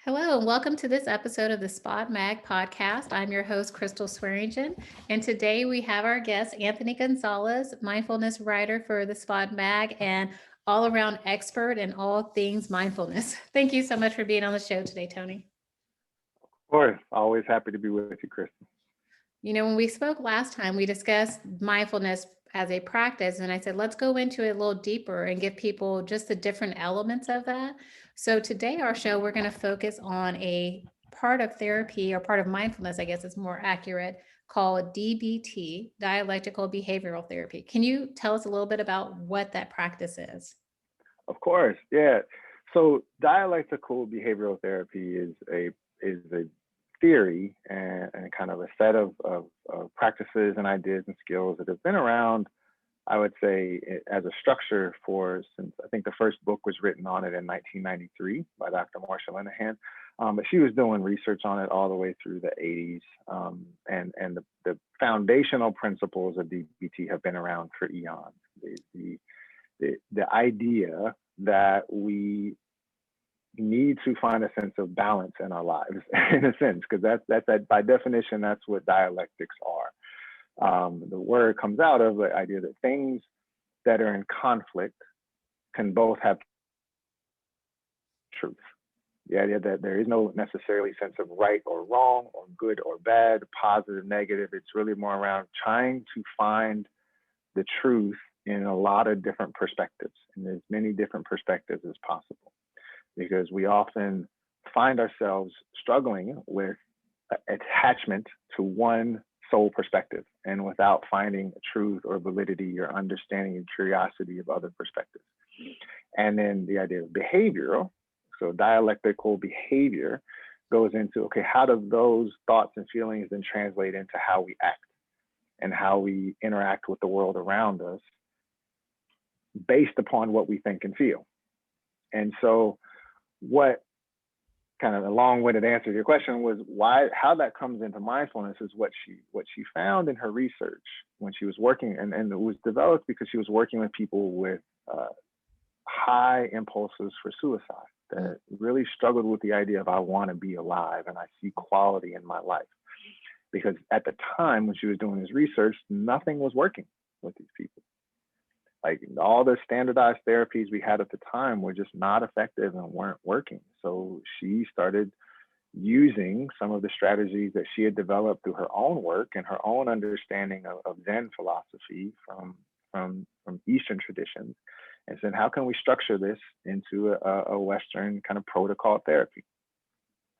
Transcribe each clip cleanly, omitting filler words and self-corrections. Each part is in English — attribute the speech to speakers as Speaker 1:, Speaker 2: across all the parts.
Speaker 1: Hello, and welcome to this episode of the Spot Mag podcast. I'm your host, Crystal Swearingen, and today we have our guest, Anthony Gonzalez, mindfulness writer for the Spot Mag and all around expert in all things mindfulness. Thank you so much for being on the show today, Tony.
Speaker 2: Of course, always happy to be with you, Kristen.
Speaker 1: You know, when we spoke last time, we discussed mindfulness as a practice, and I said, let's go into it a little deeper and give people just the different elements of that. So today, our show, we're going to focus on a part of therapy or part of mindfulness, I guess it's more accurate, called DBT, Dialectical Behavioral Therapy. Can you tell us a little bit about what that practice is?
Speaker 2: Of course, yeah. So dialectical behavioral therapy is a theory and kind of a set of practices and ideas and skills that have been around, I would say, as a structure since I think the first book was written on it in 1993 by Dr. Marsha Linehan. But she was doing research on it all the way through the 80s. And the foundational principles of DBT have been around for eons. The idea that we need to find a sense of balance in our lives, in a sense, because that's by definition, that's what dialectics are. The word comes out of the idea that things that are in conflict can both have truth. The idea that there is no necessarily sense of right or wrong or good or bad, positive, negative. It's really more around trying to find the truth in a lot of different perspectives, and as many different perspectives as possible, because we often find ourselves struggling with attachment to one sole perspective and without finding truth or validity or understanding and curiosity of other perspectives. And then the idea of behavioral, so dialectical behavior goes into, okay, how do those thoughts and feelings then translate into how we act and how we interact with the world around us based upon what we think and feel. And so what kind of a long-winded answer to your question was how that comes into mindfulness is what she found in her research when she was working, and it was developed because she was working with people with high impulses for suicide that really struggled with the idea of I want to be alive and I see quality in my life. Because at the time when she was doing this research, nothing was working with these people. Like all the standardized therapies we had at the time were just not effective and weren't working. So she started using some of the strategies that she had developed through her own work and her own understanding of Zen philosophy from Eastern traditions, and said, how can we structure this into a Western kind of protocol therapy?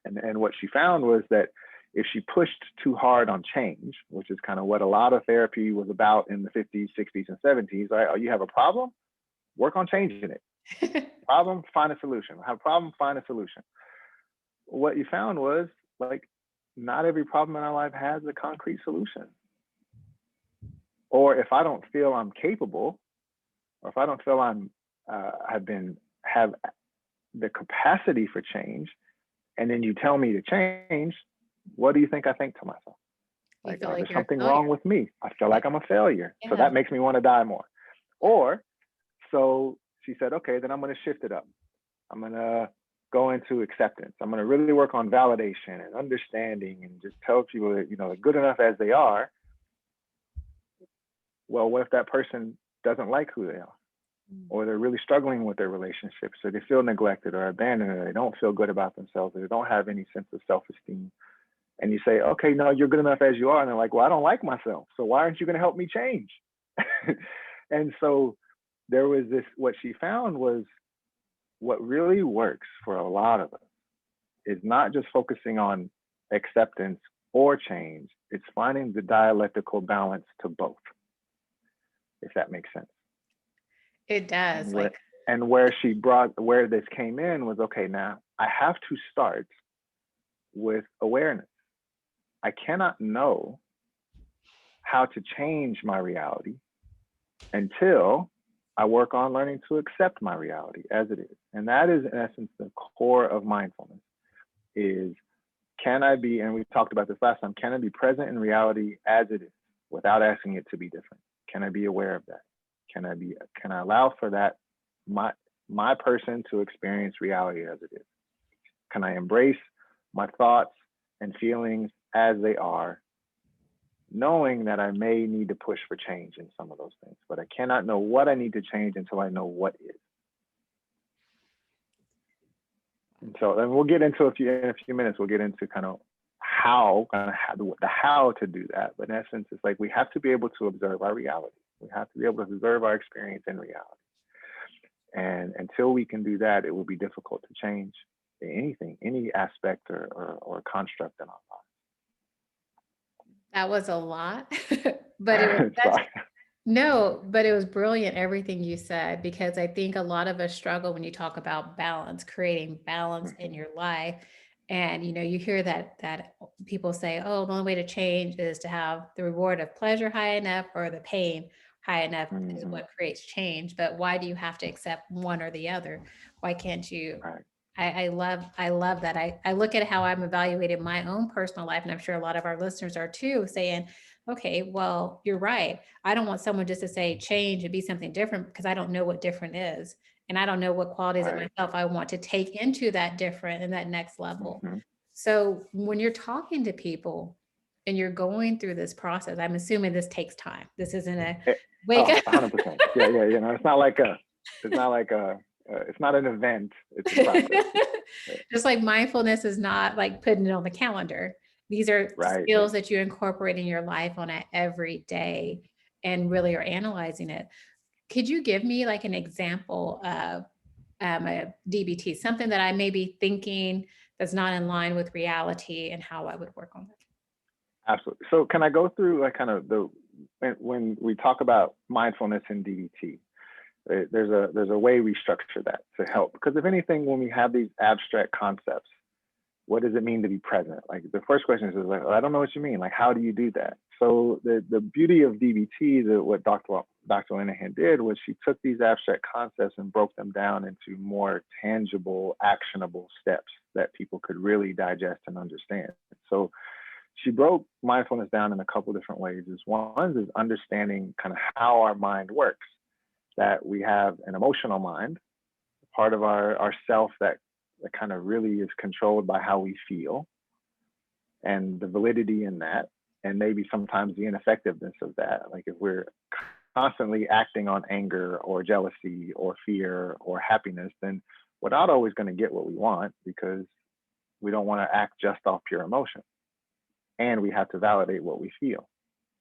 Speaker 2: And what she found was that if she pushed too hard on change, which is kind of what a lot of therapy was about in the 50s, 60s, and 70s, right? Oh, you have a problem? Work on changing it. Problem, find a solution. Have a problem, find a solution. What you found was, like, not every problem in our life has a concrete solution. Or if I don't feel I'm capable, or if I don't feel I'm have the capacity for change, and then you tell me to change, what do you think I think to myself? Like, there's something wrong with me. I feel like I'm a failure. Yeah. So that makes me want to die more. Or, so she said, okay, then I'm going to shift it up. I'm going to go into acceptance. I'm going to really work on validation and understanding and just tell people that, they're good enough as they are. Well, what if that person doesn't like who they are? Or they're really struggling with their relationships, or they feel neglected or abandoned, or they don't feel good about themselves, or they don't have any sense of self-esteem. And you say, okay, no, you're good enough as you are. And they're like, well, I don't like myself. So why aren't you going to help me change? And so there was this, what she found was what really works for a lot of us is not just focusing on acceptance or change. It's finding the dialectical balance to both, if that makes sense.
Speaker 1: It does.
Speaker 2: And where this came in was, okay, now I have to start with awareness. I cannot know how to change my reality until I work on learning to accept my reality as it is. And that is, in essence, the core of mindfulness is, can I be, and we talked about this last time, can I be present in reality as it is without asking it to be different? Can I be aware of that? Can I allow for that, my person to experience reality as it is? Can I embrace my thoughts and feelings as they are, knowing that I may need to push for change in some of those things, but I cannot know what I need to change until I know what is. And so then we'll get into in a few minutes, we'll get into kind of the how to do that. But in essence, it's like we have to be able to observe our reality. We have to be able to observe our experience in reality. And until we can do that, it will be difficult to change anything, any aspect or construct in our lives.
Speaker 1: That was a lot, but it was no, but it was brilliant, everything you said, because I think a lot of us struggle when you talk about balance, creating balance in your life. And you hear that people say, oh, the only way to change is to have the reward of pleasure high enough or the pain high enough is what creates change. But why do you have to accept one or the other? Why can't you?
Speaker 2: Right.
Speaker 1: I love that. I look at how I'm evaluating my own personal life, and I'm sure a lot of our listeners are too, saying, okay, well, you're right. I don't want someone just to say change and be something different because I don't know what different is. And I don't know what qualities of myself I want to take into that different and that next level. So when you're talking to people and you're going through this process, I'm assuming this takes time. This isn't a wake up.
Speaker 2: 100%. Yeah. It's not like it's not an event. It's a process.
Speaker 1: Just like mindfulness is not like putting it on the calendar. These are skills that you incorporate in your life on an every day and really are analyzing it. Could you give me like an example of a DBT, something that I may be thinking that's not in line with reality and how I would work on that?
Speaker 2: Absolutely. So can I go through like kind of when we talk about mindfulness in DBT, there's a way we structure that to help, because if anything, when we have these abstract concepts, what does it mean to be present? Like the first question is like, I don't know what you mean. Like, how do you do that? So the beauty of DBT, what Dr. Linehan did was she took these abstract concepts and broke them down into more tangible, actionable steps that people could really digest and understand. So she broke mindfulness down in a couple different ways. One is understanding kind of how our mind works, that we have an emotional mind, part of our self that kind of really is controlled by how we feel and the validity in that, and maybe sometimes the ineffectiveness of that. Like if we're constantly acting on anger or jealousy or fear or happiness, then we're not always going to get what we want, because we don't want to act just off pure emotion. And we have to validate what we feel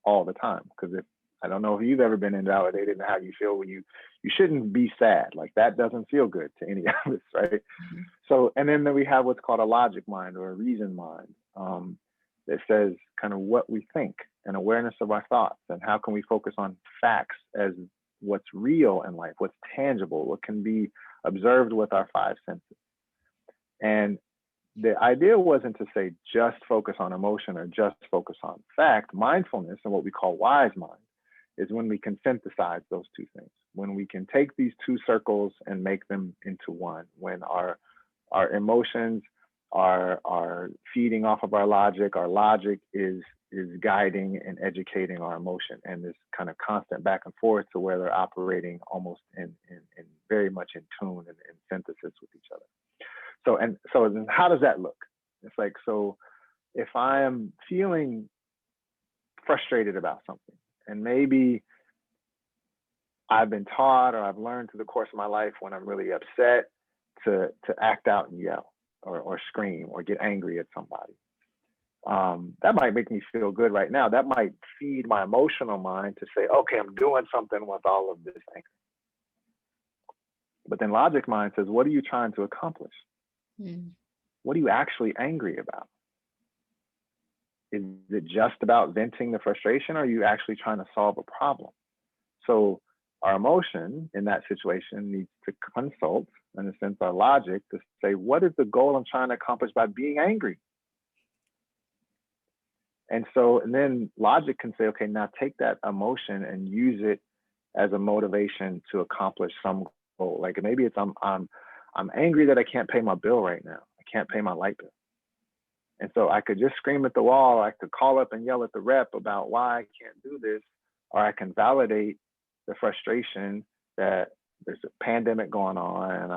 Speaker 2: all the time, because if I don't know if you've ever been invalidated in how you feel when you shouldn't be sad. Like that doesn't feel good to any of us, right? So, and then we have what's called a logic mind or a reason mind that says kind of what we think and awareness of our thoughts, and how can we focus on facts as what's real in life, what's tangible, what can be observed with our five senses. And the idea wasn't to say just focus on emotion or just focus on fact. Mindfulness, and what we call wise mind, is when we can synthesize those two things, when we can take these two circles and make them into one, when our emotions are feeding off of our logic is guiding and educating our emotion, and this kind of constant back and forth to where they're operating almost in very much in tune and in synthesis with each other. So then how does that look? It's like, so if I am feeling frustrated about something, and maybe I've been taught or I've learned through the course of my life when I'm really upset to act out and yell or scream or get angry at somebody. That might make me feel good right now. That might feed my emotional mind to say, okay, I'm doing something with all of this anger. But then logic mind says, what are you trying to accomplish? What are you actually angry about? Is it just about venting the frustration, or are you actually trying to solve a problem? So our emotion in that situation needs to consult, in a sense, our logic to say, what is the goal I'm trying to accomplish by being angry? And then logic can say, okay, now take that emotion and use it as a motivation to accomplish some goal. Like maybe it's I'm angry that I can't pay my bill right now. I can't pay my light bill. And so I could just scream at the wall. I could call up and yell at the rep about why I can't do this, or I can validate the frustration that there's a pandemic going on, and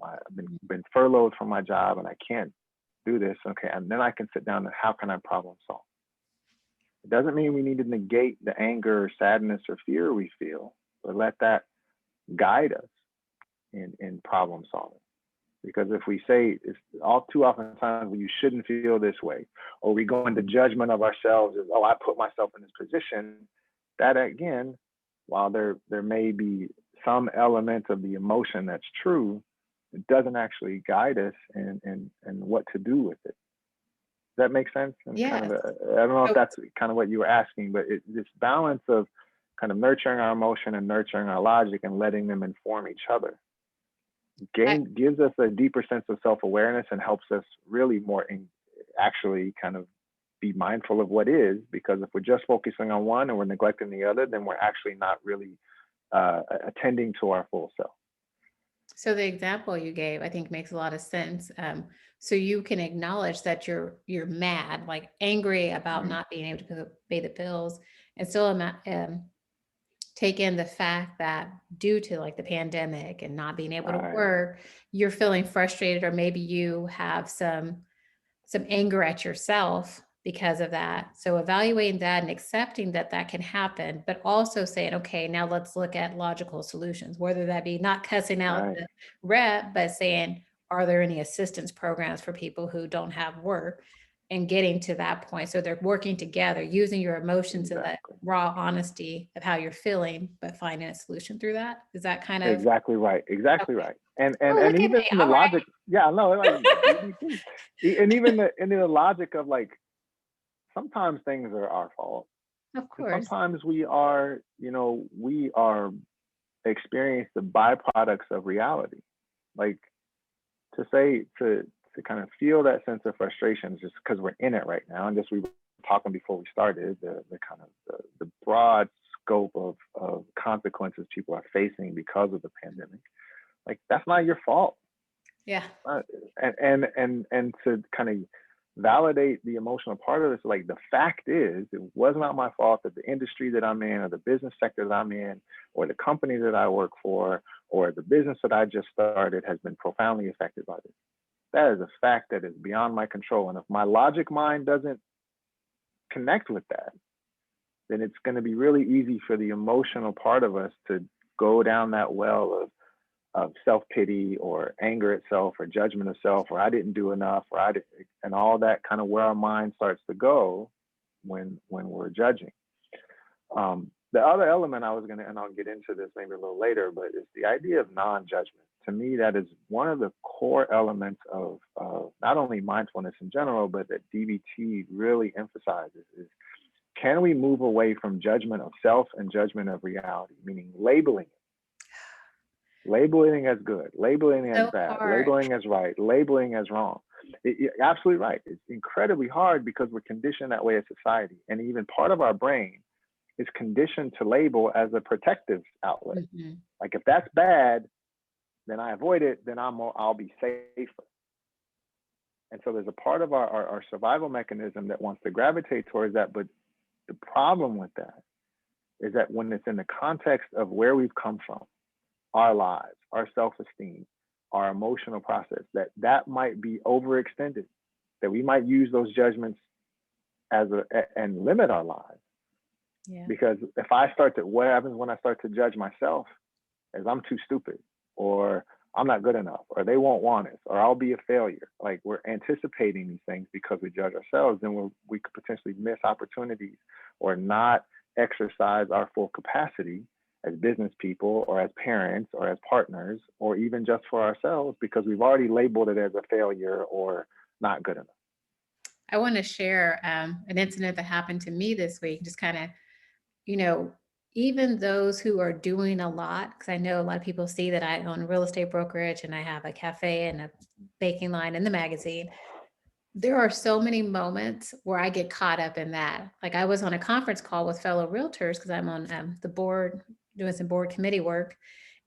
Speaker 2: I've been furloughed from my job, and I can't do this. Okay, and then I can sit down and how can I problem solve? It doesn't mean we need to negate the anger, or sadness, or fear we feel, but let that guide us in problem solving. Because if we say it's all too often times when you shouldn't feel this way, or we go into judgment of ourselves as, oh, I put myself in this position, that again, while there may be some element of the emotion that's true, it doesn't actually guide us in what to do with it. Does that make sense? And kind
Speaker 1: Yes.
Speaker 2: of, I don't know if that's kind of what you were asking, but this balance of kind of nurturing our emotion and nurturing our logic and letting them inform each other gives us a deeper sense of self-awareness and helps us really actually kind of be mindful of what is, because if we're just focusing on one and we're neglecting the other, then we're actually not really attending to our full self.
Speaker 1: So the example you gave, I think makes a lot of sense. So you can acknowledge that you're mad, like angry about
Speaker 2: Mhm.
Speaker 1: not being able to pay the bills, and still take in the fact that due to like the pandemic and not being able to
Speaker 2: Right,
Speaker 1: work, you're feeling frustrated, or maybe you have some anger at yourself because of that. So evaluating that and accepting that that can happen, but also saying, okay, now let's look at logical solutions, whether that be not cussing out
Speaker 2: right,
Speaker 1: the rep, but saying, are there any assistance programs for people who don't have work, and getting to that point. So they're working together, using your emotions and the
Speaker 2: exactly.
Speaker 1: raw honesty of how you're feeling, but finding a solution through that. Is that kind of
Speaker 2: Exactly right. Exactly
Speaker 1: okay?
Speaker 2: right. And and
Speaker 1: Oh,
Speaker 2: and
Speaker 1: look at
Speaker 2: even
Speaker 1: me.
Speaker 2: the
Speaker 1: All
Speaker 2: logic, yeah, no, like me too. And even the logic of like sometimes things are our fault.
Speaker 1: right. Of
Speaker 2: And
Speaker 1: course.
Speaker 2: sometimes we are experience the byproducts of reality. Like to kind of feel that sense of frustration just because we're in it right now. And just we were talking before we started, the kind of the broad scope of consequences people are facing because of the pandemic. Like that's not your fault.
Speaker 1: Yeah.
Speaker 2: uh, and to kind of validate the emotional part of this, like the fact is it was not my fault that the industry that I'm in, or the business sector that I'm in, or the company that I work for, or the business that I just started has been profoundly affected by this. That is a fact that is beyond my control, and if my logic mind doesn't connect with that, then it's going to be really easy for the emotional part of us to go down that well of self-pity or anger itself or judgment of self, or I didn't do enough, or and all that kind of where our mind starts to go when we're judging. The other element I was going to, and I'll get into this maybe a little later, but it's the idea of non-judgment. To me, that is one of the core elements of not only mindfulness in general, but that DBT really emphasizes is, can we move away from judgment of self and judgment of reality, meaning labeling as good, labeling as
Speaker 1: So
Speaker 2: bad,
Speaker 1: hard.
Speaker 2: labeling as right, labeling as wrong. You're absolutely right. It's incredibly hard because we're conditioned that way as society. And even part of our brain is conditioned to label as a protective outlet.
Speaker 1: Mhm.
Speaker 2: Like if that's bad, then I avoid it, then I'll be safer. And so there's a part of our survival mechanism that wants to gravitate towards that. But the problem with that is that when it's in the context of where we've come from, our lives, our self-esteem, our emotional process, that might be overextended, that we might use those judgments and limit our lives.
Speaker 1: Yeah.
Speaker 2: Because what happens when I start to judge myself is I'm too stupid, or I'm not good enough, or they won't want us, or I'll be a failure. Like we're anticipating these things because we judge ourselves, then we could potentially miss opportunities or not exercise our full capacity as business people or as parents or as partners or even just for ourselves because we've already labeled it as a failure or not good enough.
Speaker 1: I want to share an incident that happened to me this week. Just kind of, you know, even those who are doing a lot, because I know a lot of people see that I own a real estate brokerage and I have a cafe and a baking line in the magazine. There are so many moments where I get caught up in that. Like I was on a conference call with fellow realtors because I'm on the board doing some board committee work.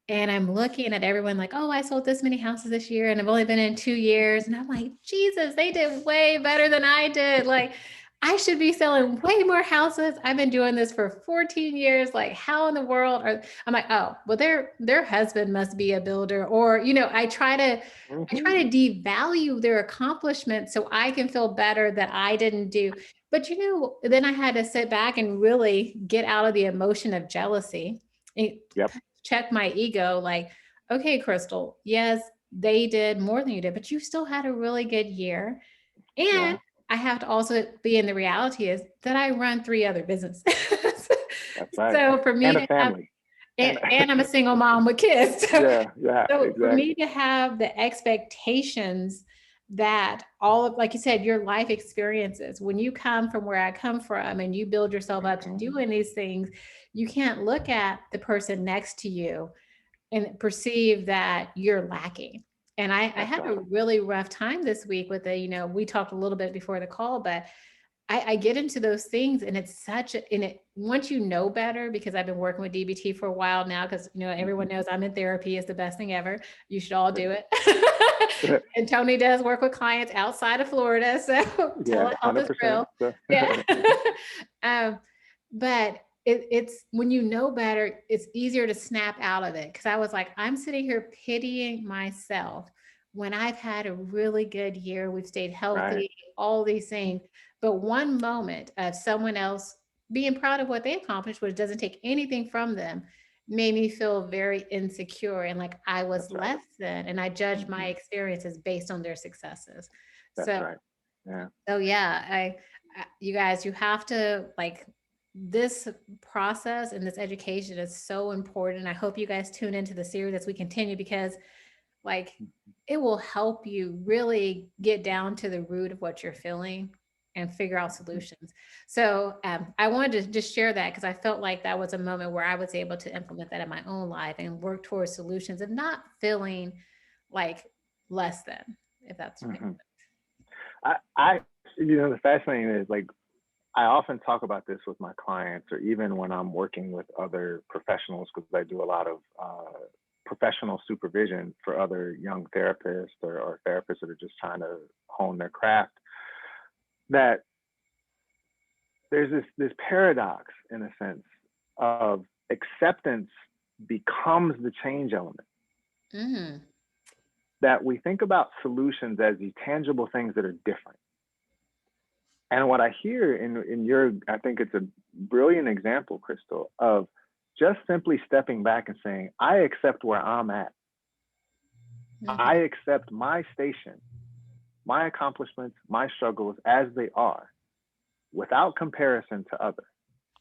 Speaker 1: And I'm looking at everyone like, oh, I sold this many houses this year and I've only been in 2 years. And I'm like, Jesus, they did way better than I did. Like, I should be selling way more houses. I've been doing this for 14 years. Like, how in the world are, I'm like, oh, well, their husband must be a builder. Or, I
Speaker 2: Hmm.
Speaker 1: try to devalue their accomplishments so I can feel better that I didn't do. But then I had to sit back and really get out of the emotion of jealousy and
Speaker 2: Yep.
Speaker 1: check my ego. Like, okay, Crystal, yes, they did more than you did, but you still had a really good year. And
Speaker 2: Yeah.
Speaker 1: I have to also be in the reality is that I run 3 other businesses.
Speaker 2: That's right.
Speaker 1: So for me
Speaker 2: And a
Speaker 1: to have,
Speaker 2: family. And
Speaker 1: and I'm a single mom with kids.
Speaker 2: yeah, yeah,
Speaker 1: So for me
Speaker 2: exactly.
Speaker 1: to have the expectations that all of, like you said, your life experiences, when you come from where I come from and you build yourself up to
Speaker 2: Hmm.
Speaker 1: doing these things, you can't look at the person next to you and perceive that you're lacking. And I
Speaker 2: That's
Speaker 1: had
Speaker 2: right.
Speaker 1: a really rough time this week with we talked a little bit before the call, but I get into those things and it's such a, and it, once you know better, because I've been working with DBT for a while now, because, everyone
Speaker 2: Hmm.
Speaker 1: knows I'm in therapy is the best thing ever. You should all do
Speaker 2: Great.
Speaker 1: it. And Tony does work with clients outside of Florida. So
Speaker 2: Yeah,
Speaker 1: telehealth is
Speaker 2: 100%.
Speaker 1: real.
Speaker 2: So,
Speaker 1: Yeah. um, but it's when you know better, it's easier to snap out of it. Cause I was like, I'm sitting here pitying myself when I've had a really good year. We've stayed
Speaker 2: right.
Speaker 1: healthy, all these things. But one moment of someone else being proud of what they accomplished, which doesn't take anything from them, made me feel very insecure and like I was
Speaker 2: That's right.
Speaker 1: less than, and I judged my
Speaker 2: Hmm.
Speaker 1: experiences based on their successes.
Speaker 2: That's
Speaker 1: So,
Speaker 2: right. Yeah.
Speaker 1: yeah, you guys, you have to like this process and this education is so important. I hope you guys tune into the series as we continue because like it will help you really get down to the root of what you're feeling and figure out
Speaker 2: Mhm.
Speaker 1: solutions. So I wanted to just share that because I felt like that was a moment where I was able to implement that in my own life and work towards solutions and not feeling like less than, if that's makes
Speaker 2: Mhm. I, the fascinating is like I often talk about this with my clients, or even when I'm working with other professionals, because I do a lot of professional supervision for other young therapists or therapists that are just trying to hone their craft. That there's this paradox in a sense of acceptance becomes the change element.
Speaker 1: sense.
Speaker 2: That we think about solutions as these tangible things that are different. And what I hear in your, I think it's a brilliant example, Crystal, of just simply stepping back and saying, I accept where I'm at. I
Speaker 1: Mhm.
Speaker 2: accept my station, my accomplishments, my struggles as they are, without comparison to others.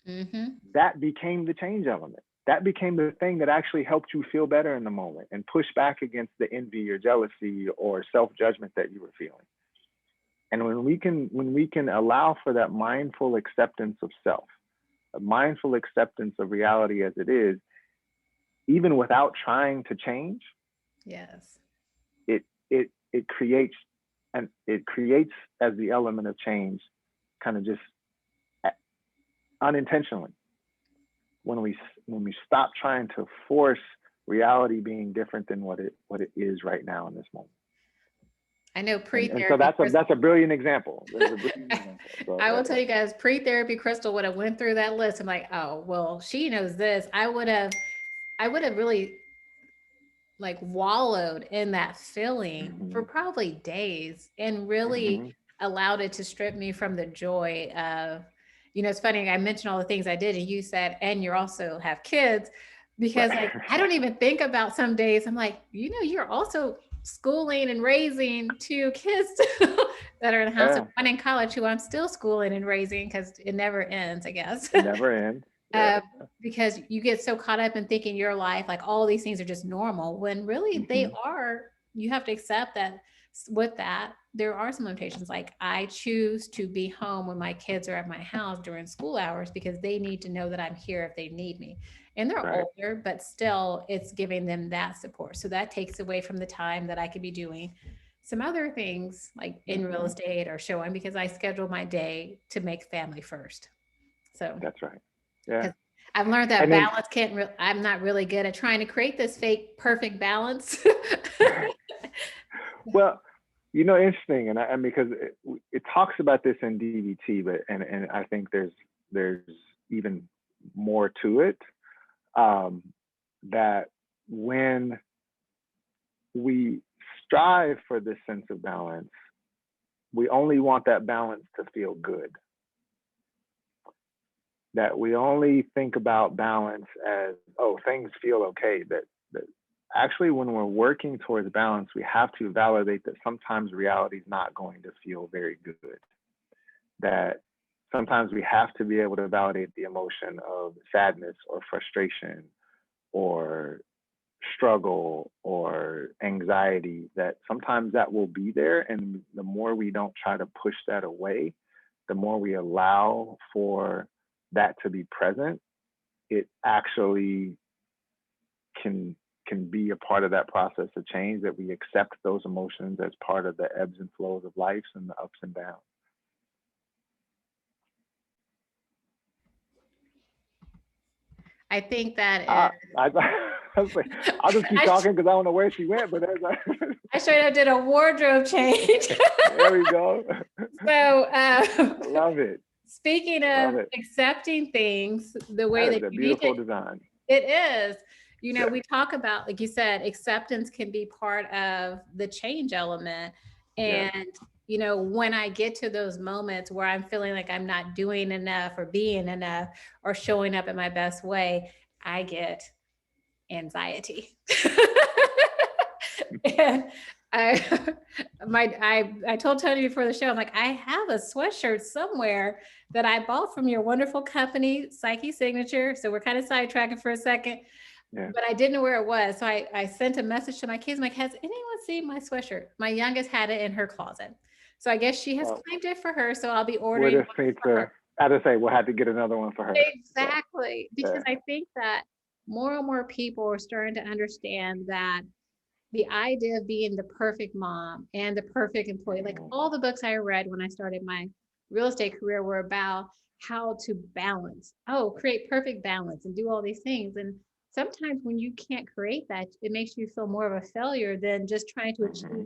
Speaker 1: Mhm.
Speaker 2: That became the change element. That became the thing that actually helped you feel better in the moment and push back against the envy or jealousy or self-judgment that you were feeling. And when we can allow for that mindful acceptance of self, a mindful acceptance of reality as it is, even without trying to change,
Speaker 1: Yes.
Speaker 2: it creates, and it creates as the element of change, kind of just unintentionally, when we stop trying to force reality being different than what it is right now in this moment.
Speaker 1: I know
Speaker 2: And so
Speaker 1: pre-therapy,
Speaker 2: that's a brilliant example. There's a brilliant example. So
Speaker 1: I will tell
Speaker 2: yeah.
Speaker 1: you guys, pre-therapy, Crystal would have went through that list. I'm like, oh, well, she knows this. I would have really like wallowed in that feeling for
Speaker 2: Hmm.
Speaker 1: probably days and really
Speaker 2: Hmm.
Speaker 1: allowed it to strip me from the joy of, it's funny, I mentioned all the things I did and you said, and you also have kids because
Speaker 2: Right.
Speaker 1: like, I don't even think about some days. I'm like, you're also schooling and raising 2 kids that are in the house and
Speaker 2: Yeah.
Speaker 1: one in college who I'm still schooling and raising because it never ends, I guess.
Speaker 2: It never ends. Yeah.
Speaker 1: uh, because you get so caught up in thinking your life, like all these things are just normal, when really they
Speaker 2: Hmm.
Speaker 1: are. You have to accept that with that, there are some limitations. Like I choose to be home when my kids are at my house during school hours because they need to know that I'm here if they need me. And they're
Speaker 2: Right.
Speaker 1: older, but still it's giving them that support. So that takes away from the time that I could be doing some other things like in real
Speaker 2: Hmm.
Speaker 1: estate or showing because I schedule my day to make family first. So
Speaker 2: That's right. Yeah.
Speaker 1: because I've learned that
Speaker 2: And then,
Speaker 1: balance can't I'm not really good at trying to create this fake perfect balance.
Speaker 2: well, Interesting, and because it talks about this in DBT, but and I think there's even more to it. That when we strive for this sense of balance, we only want that balance to feel good. That we only think about balance as, oh, things feel okay. That actually, when we're working towards balance, we have to validate that sometimes reality is not going to feel very good. That sometimes we have to be able to validate the emotion of sadness or frustration or struggle or anxiety, that sometimes that will be there. And the more we don't try to push that away, the more we allow for that to be present, it actually can be a part of that process of change, that we accept those emotions as part of the ebbs and flows of life and the ups and downs.
Speaker 1: I think that
Speaker 2: I was like, I'll just keep talking because I don't know where she went, but
Speaker 1: I straight up did a wardrobe change.
Speaker 2: There we go.
Speaker 1: So
Speaker 2: love it.
Speaker 1: Speaking of accepting things the way that
Speaker 2: is a
Speaker 1: you
Speaker 2: beautiful
Speaker 1: need to,
Speaker 2: design.
Speaker 1: It is. We talk about, like you said, acceptance can be part of the change element. And, when I get to those moments where I'm feeling like I'm not doing enough or being enough or showing up in my best way, I get anxiety. And I told Tony before the show, I'm like, I have a sweatshirt somewhere that I bought from your wonderful company, Psyche Signature. So we're kind of sidetracking for a second, but I didn't know where it was. So I sent a message to my kids. I'm like, has anyone seen my sweatshirt? My youngest had it in her closet. So I guess she has claimed it for her. So I'll be ordering one for her.
Speaker 2: I just say we'll have to get another one for her.
Speaker 1: Exactly. Because I think that more and more people are starting to understand that the idea of being the perfect mom and the perfect employee, like all the books I read when I started my real estate career were about how to balance, create perfect balance and do all these things. And sometimes when you can't create that, it makes you feel more of a failure than just trying to achieve,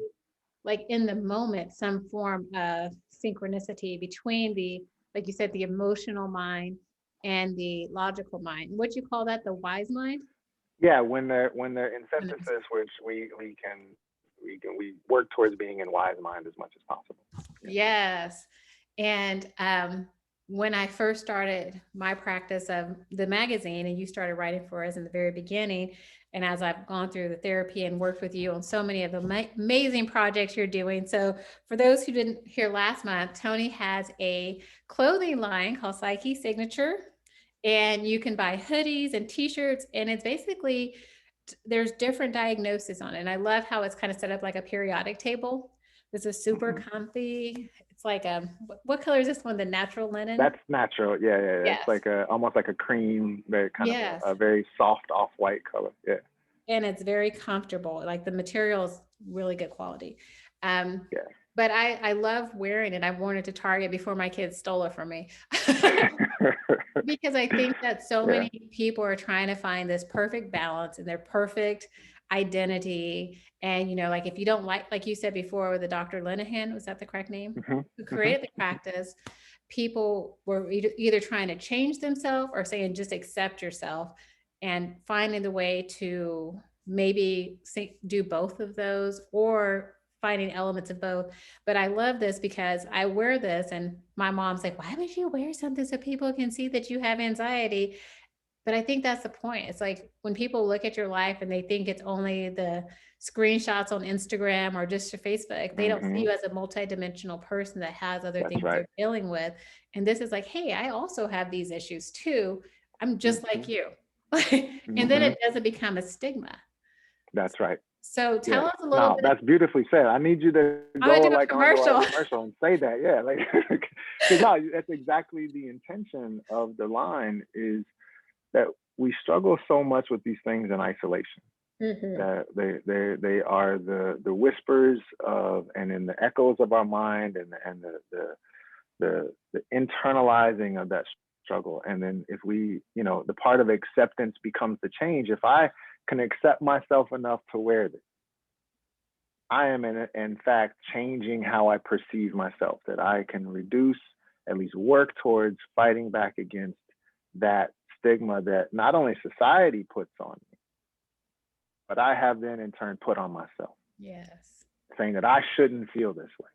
Speaker 1: like in the moment, some form of synchronicity between like you said, the emotional mind and the logical mind. What you call that, the wise mind?
Speaker 2: Yeah, when they're in synthesis, which we work towards being in wise mind as much as possible.
Speaker 1: Yes. And when I first started my practice of the magazine, and you started writing for us in the very beginning, and as I've gone through the therapy and worked with you on so many of the amazing projects you're doing. So for those who didn't hear last month, Tony has a clothing line called Psyche Signature, and you can buy hoodies and t-shirts, and it's basically, there's different diagnoses on it. And I love how it's kind of set up like a periodic table. This is super comfy. It's like what color is this one? The natural linen?
Speaker 2: That's natural. Yeah. Yes. It's like almost like a cream, very kind of a very soft off-white color. Yeah.
Speaker 1: And it's very comfortable. Like the material is really good quality. But I love wearing it. I've worn it to Target before my kids stole it from me. Because I think that so many people are trying to find this perfect balance and their perfect identity. And, like if you don't like you said before with the Dr. Linehan, was that the correct name? Who created the practice, people were either trying to change themselves or saying, just accept yourself, and finding the way to maybe do both of those or finding elements of both. But I love this because I wear this and my mom's like, why would you wear something so people can see that you have anxiety? But I think that's the point. It's like when people look at your life and they think it's only the screenshots on Instagram or just your Facebook, they don't see you as a multidimensional person that has other things they're dealing with. And this is like, hey, I also have these issues too. I'm just like you. And then it doesn't become a stigma.
Speaker 2: That's right.
Speaker 1: So tell us a little bit.
Speaker 2: That's beautifully said. I need you to go like onto our commercial and say that. Yeah, like because no, that's exactly the intention of the line, is that we struggle so much with these things in isolation. That they are the whispers of and in the echoes of our mind and the internalizing of that struggle. And then if we, the part of acceptance becomes the change. If I can accept myself enough to wear this, I am in fact changing how I perceive myself, that I can reduce, at least work towards fighting back against that stigma that not only society puts on me, but I have then in turn put on myself,
Speaker 1: Yes.
Speaker 2: saying that I shouldn't feel this way,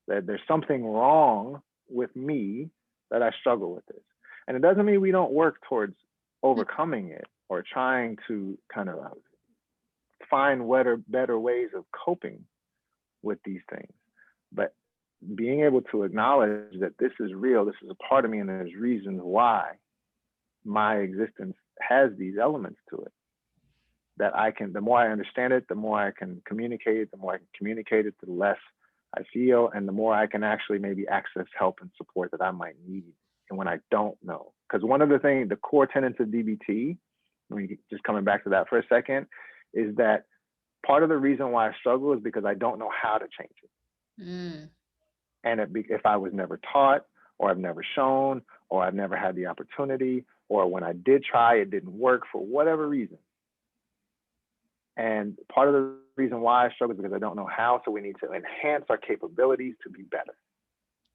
Speaker 2: that there's something wrong with me, that I struggle with this. And it doesn't mean we don't work towards overcoming it or trying to kind of find better ways of coping with these things. But being able to acknowledge that this is real, this is a part of me, and there's reasons why my existence has these elements to it. That I can, the more I understand it, the more I can communicate it, the more I can communicate it, the less I feel, and the more I can actually maybe access help and support that I might need. And when I don't know, because one of the things, the core tenets of DBT, just coming back to that for a second, is that part of the reason why I struggle is because I don't know how to change it.
Speaker 1: Mm.
Speaker 2: And if I was never taught, or I've never shown, or I've never had the opportunity, or when I did try, it didn't work for whatever reason. And part of the reason why I struggle is because I don't know how. So we need to enhance our capabilities to be better.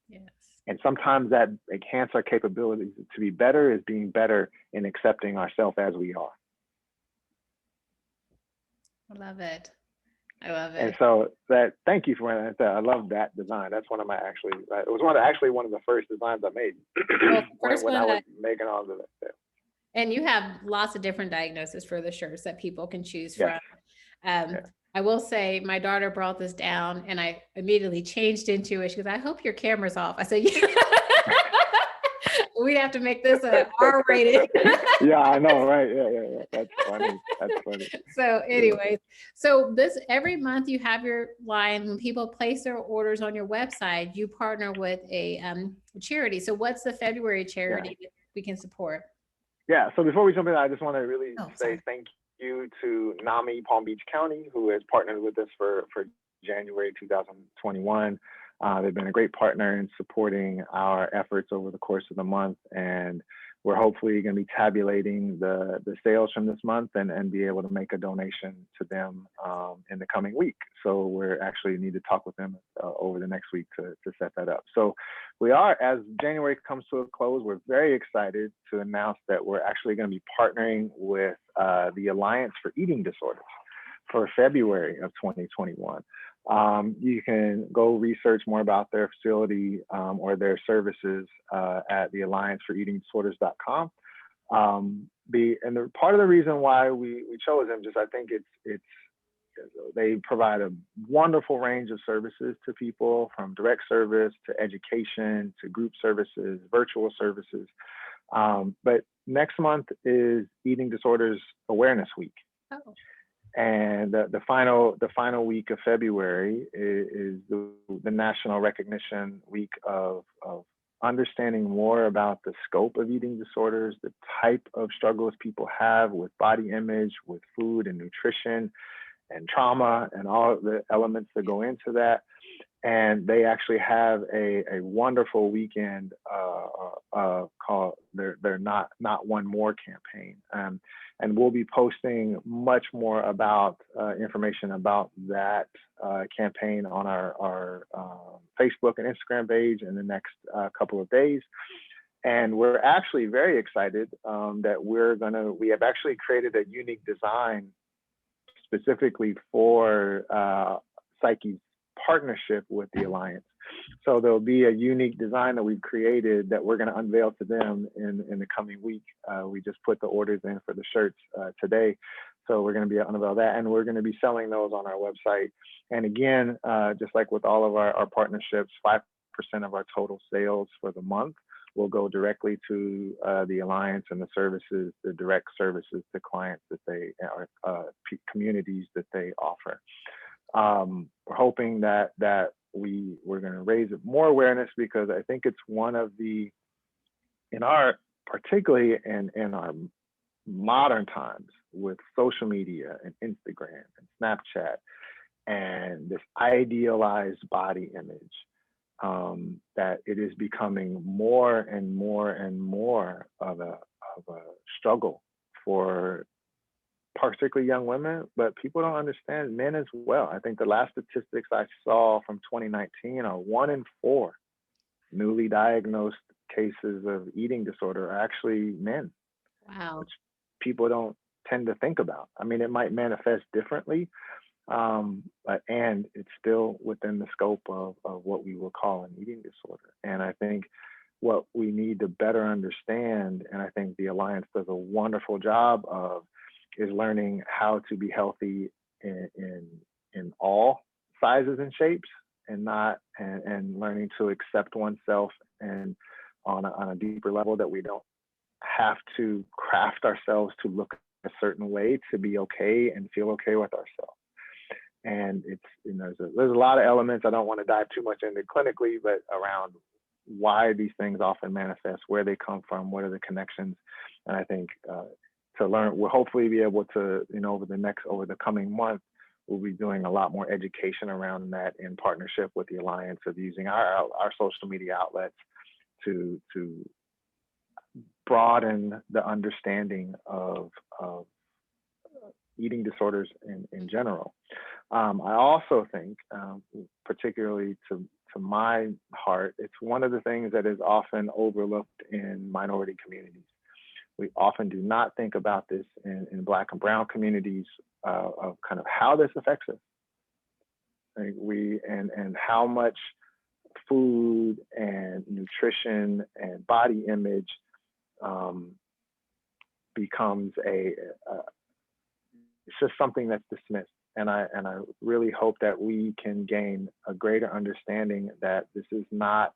Speaker 1: Yes.
Speaker 2: And sometimes that enhance our capabilities to be better is being better in accepting ourselves as we are.
Speaker 1: I love it. I love
Speaker 2: And
Speaker 1: it.
Speaker 2: so thank you for that. I love that design. That's one of my it was one of the first designs I made
Speaker 1: Well, first
Speaker 2: when
Speaker 1: one
Speaker 2: I was making all of that.
Speaker 1: and you have lots of different diagnoses for the shirts that people can choose
Speaker 2: Yes.
Speaker 1: from.
Speaker 2: Yeah.
Speaker 1: I will say my daughter brought this down and I immediately changed into it. She goes, I hope your camera's off. I said, yeah. We'd have to make this a R-rated.
Speaker 2: Yeah, I know, right? Yeah. That's funny. That's funny.
Speaker 1: So anyways, so this every month you have your line. When people place their orders on your website, you partner with a charity. So what's the February charity that we can support?
Speaker 2: Yeah, so before we jump in, I just want to really say
Speaker 1: sorry.
Speaker 2: thank you to NAMI Palm Beach County, who has partnered with us for January 2021. They've been a great partner in supporting our efforts over the course of the month, and we're hopefully going to be tabulating the sales from this month and be able to make a donation to them in the coming week. So we're actually need to talk with them over the next week to set that up. So we are, as January comes to a close, we're very excited to announce that we're actually going to be partnering with the Alliance for Eating Disorders for February of 2021. You can go research more about their facility or their services at the allianceforeatingdisorders.com. And part of the reason why we chose them, I think it's they provide a wonderful range of services to people, from direct service to education to group services, virtual services. But next month is Eating Disorders Awareness Week.
Speaker 1: Oh.
Speaker 2: And the final week of February is the National Recognition Week of understanding more about the scope of eating disorders, the type of struggles people have with body image, with food and nutrition and trauma and all of the elements that go into that. And they actually have a wonderful weekend called their Not One More campaign. And we'll be posting much more about information about that campaign on our Facebook and Instagram page in the next couple of days. And we're actually very excited that we have actually created a unique design specifically for Psyche's partnership with the Alliance. So there'll be a unique design that we've created that we're going to unveil to them in the coming week. We just put the orders in for the shirts today. So we're going to be unveil that, and we're going to be selling those on our website. And again, just like with all of our partnerships, 5% of our total sales for the month will go directly to the Alliance and the services, the direct services to clients that they are, communities that they offer. We're hoping that we're going to raise more awareness, because I think it's one of particularly in our modern times with social media and Instagram and Snapchat and this idealized body image, that it is becoming more and more and more of a struggle for particularly young women, but people don't understand men as well. I think the last statistics I saw from 2019 are 1 in 4 newly diagnosed cases of eating disorder are actually men,
Speaker 1: Wow.
Speaker 2: which people don't tend to think about. I mean, it might manifest differently, and it's still within the scope of what we would call an eating disorder. And I think what we need to better understand, and I think the Alliance does a wonderful job of, is learning how to be healthy in all sizes and shapes, and not and learning to accept oneself, and on a deeper level, that we don't have to craft ourselves to look a certain way to be okay and feel okay with ourselves. And it's, there's a lot of elements I don't want to dive too much into clinically, but around why these things often manifest, where they come from, what are the connections. And I think to learn, we'll hopefully be able to, over the coming month, we'll be doing a lot more education around that in partnership with the Alliance, of using our social media outlets to broaden the understanding of eating disorders in general. I also think, particularly to my heart, it's one of the things that is often overlooked in minority communities. We often do not think about this in Black and Brown communities, of kind of how this affects us. Like and how much food and nutrition and body image becomes it's just something that's dismissed. And I really hope that we can gain a greater understanding that this is not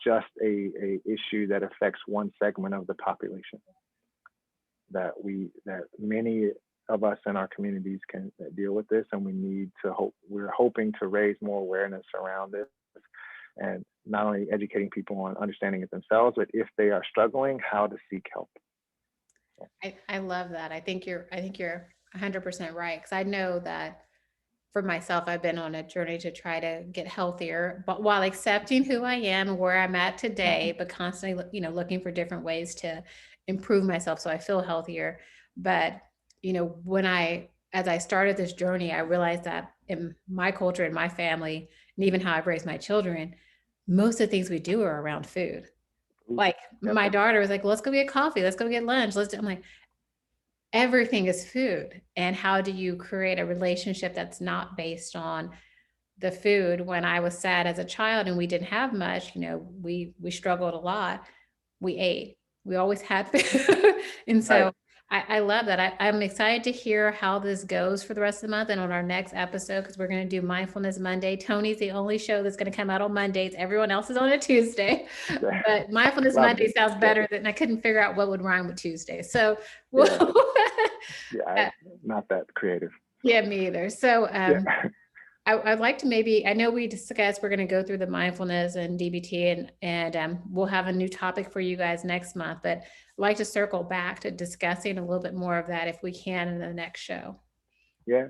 Speaker 2: just a issue that affects one segment of the population. That many of us in our communities can deal with this, and we're hoping to raise more awareness around this, and not only educating people on understanding it themselves, but if they are struggling, how to seek help.
Speaker 1: I love that. I think you're 100% right. Because I know that for myself, I've been on a journey to try to get healthier, but while accepting who I am and where I'm at today, but constantly, looking for different ways to improve myself so I feel healthier. But, as I started this journey, I realized that in my culture, in my family, and even how I've raised my children, most of the things we do are around food. Like
Speaker 2: Yep.
Speaker 1: my daughter was like, let's go get coffee. Let's go get lunch. I'm like, everything is food. And how do you create a relationship that's not based on the food? When I was sad as a child and we didn't have much, we struggled a lot. We ate. We always had food. And so
Speaker 2: Right.
Speaker 1: I love that. I'm excited to hear how this goes for the rest of the month and on our next episode, because we're going to do Mindfulness Monday. Tony's the only show that's going to come out on Mondays. Everyone else is on a Tuesday. But Mindfulness Monday sounds better than, I couldn't figure out what would rhyme with Tuesday. So
Speaker 2: I'm not that creative.
Speaker 1: Yeah, me either. So
Speaker 2: Yeah.
Speaker 1: I'd like to I know we discussed we're going to go through the mindfulness and DBT, and we'll have a new topic for you guys next month, but I'd like to circle back to discussing a little bit more of that if we can in the next show.
Speaker 2: Yeah,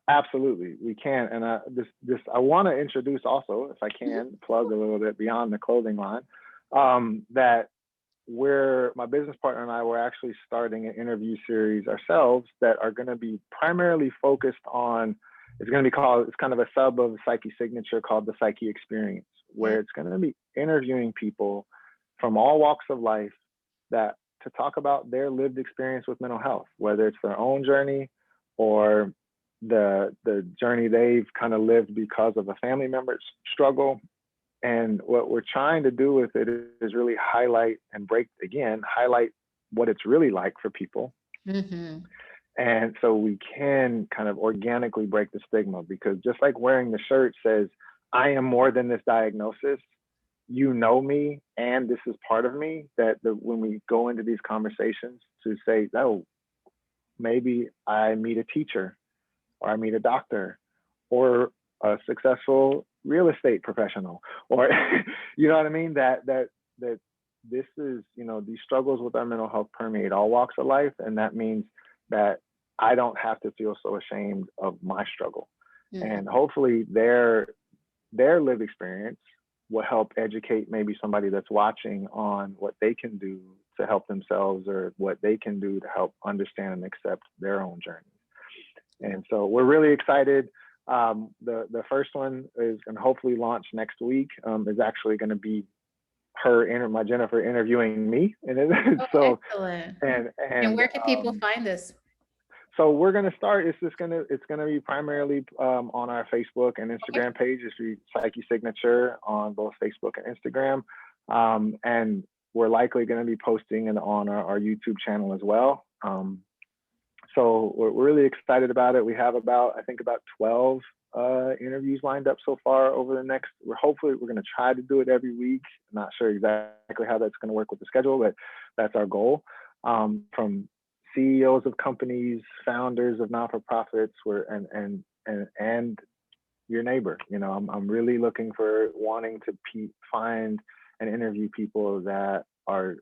Speaker 2: absolutely we can. And I want to introduce also, if I can, plug a little bit beyond the clothing line, that my business partner and I were actually starting an interview series ourselves that are going to be primarily focused on, it's kind of a sub of the Psyche Signature called the Psyche Experience, where it's going to be interviewing people from all walks of life to talk about their lived experience with mental health, whether it's their own journey or the journey they've kind of lived because of a family member's struggle. And what we're trying to do with it is really highlight what it's really like for people.
Speaker 1: Mm-hmm.
Speaker 2: And so we can kind of organically break the stigma, because just like wearing the shirt says, I am more than this diagnosis, me, and this is part of me, that when we go into these conversations to say, oh, maybe I meet a teacher, or I meet a doctor, or a successful real estate professional, or, you know what I mean? That this is, these struggles with our mental health permeate all walks of life. And that means that I don't have to feel so ashamed of my struggle. Mm-hmm. And hopefully their lived experience will help educate maybe somebody that's watching on what they can do to help themselves or what they can do to help understand and accept their own journey. And so we're really excited. The first one is going to hopefully launch next week. Is actually going to be my Jennifer interviewing me. And
Speaker 1: so excellent. And where can people find this?
Speaker 2: So we're going to start. It's going to be primarily on our Facebook and Instagram page. It's the Psyche Signature on both Facebook and Instagram. And we're likely going to be posting it on our YouTube channel as well. So we're really excited about it. We have about 12 interviews lined up so far over the next, hopefully we're going to try to do it every week. I'm not sure exactly how that's going to work with the schedule, but that's our goal. From CEOs of companies, founders of not-for-profits, and your neighbor. You know, I'm really looking for wanting to find and interview people that are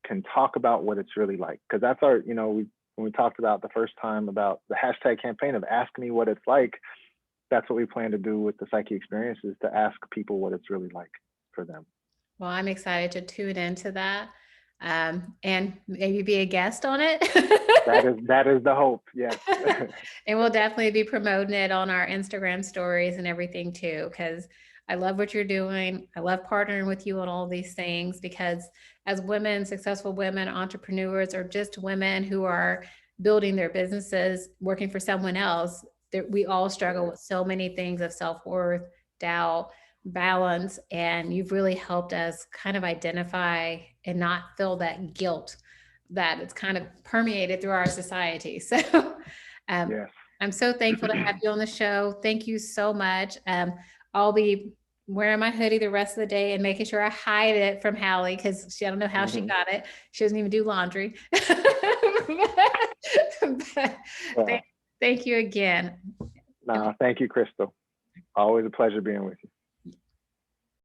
Speaker 2: can talk about what it's really like, because that's our, you know, when we talked about the first time about the hashtag campaign of ask me what it's like, that's what we plan to do with the Psyche experience, is to ask people what it's really like for them.
Speaker 1: Well, I'm excited to tune into that and maybe be a guest on it.
Speaker 2: that is the hope. Yes.
Speaker 1: And we'll definitely be promoting it on our Instagram stories and everything too, because I love what you're doing. I love partnering with you on all these things, because as women, successful women, entrepreneurs, or just women who are building their businesses, working for someone else, we all struggle with so many things of self-worth, doubt, balance, and you've really helped us kind of identify and not feel that guilt that it's kind of permeated through our society. So
Speaker 2: yes.
Speaker 1: I'm so thankful to have you on the show. Thank you so much. I'll be wearing my hoodie the rest of the day and making sure I hide it from Hallie, because I don't know how she got it. She doesn't even do laundry. Thank you again.
Speaker 2: Thank you, Crystal. Always a pleasure being with you.